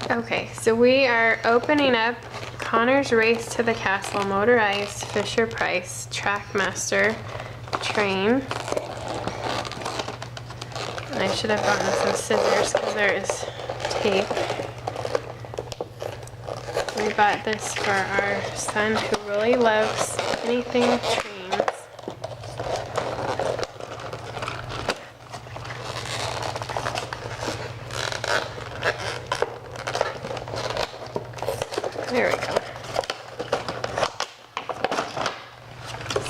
Okay, so we are opening up Connor's Race to the Castle Motorized Fisher-Price Trackmaster train. And I should have gotten some scissors because there is tape. We bought this for our son who really loves anything trains. There we go.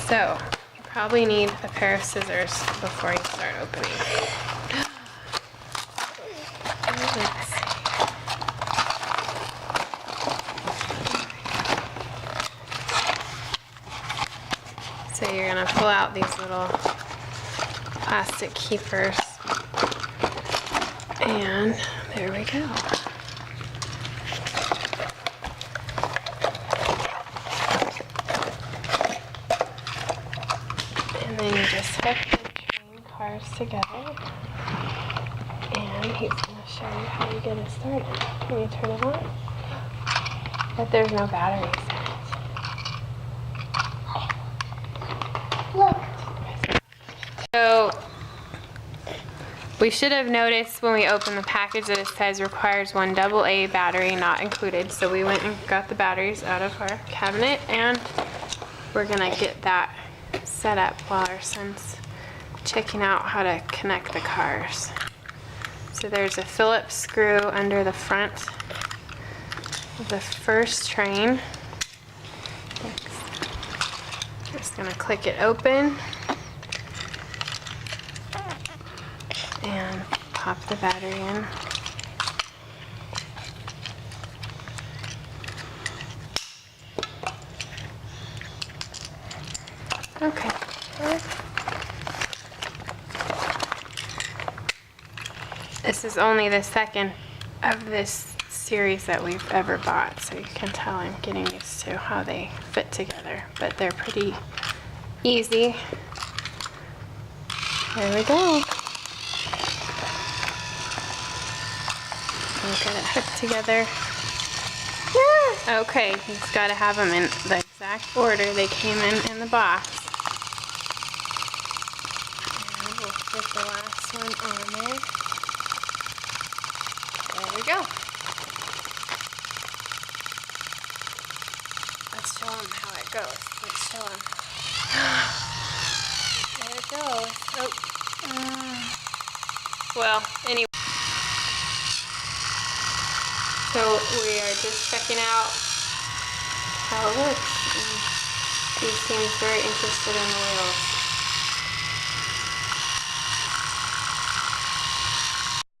So, you probably need a pair of scissors before you start opening. Let's see. So you're gonna pull out these little plastic keepers. And there we go. And then you just hook the train cars together. And he's going to show you how you get it started. Can you turn it on? But there's no batteries in it. Look. So, we should have noticed when we opened the package that it says requires one AA battery not included. So we went and got the batteries out of our cabinet and we're going to get that set up while our son's checking out how to connect the cars. So there's a Phillips screw under the front of the first train. Just gonna click it open and pop the battery in. Okay. This is only the second of this series that we've ever bought, so you can tell I'm getting used to how they fit together, but they're pretty easy. There we go. We'll get it hooked together. Yeah. Okay, you've got to have them in the exact order they came in the box. And we'll put the last one on there. There we go. Let's show them how it goes. Let's show them. There it goes. Oh. Well, anyway. So we are just checking out how it works. And he seems very interested in the wheels.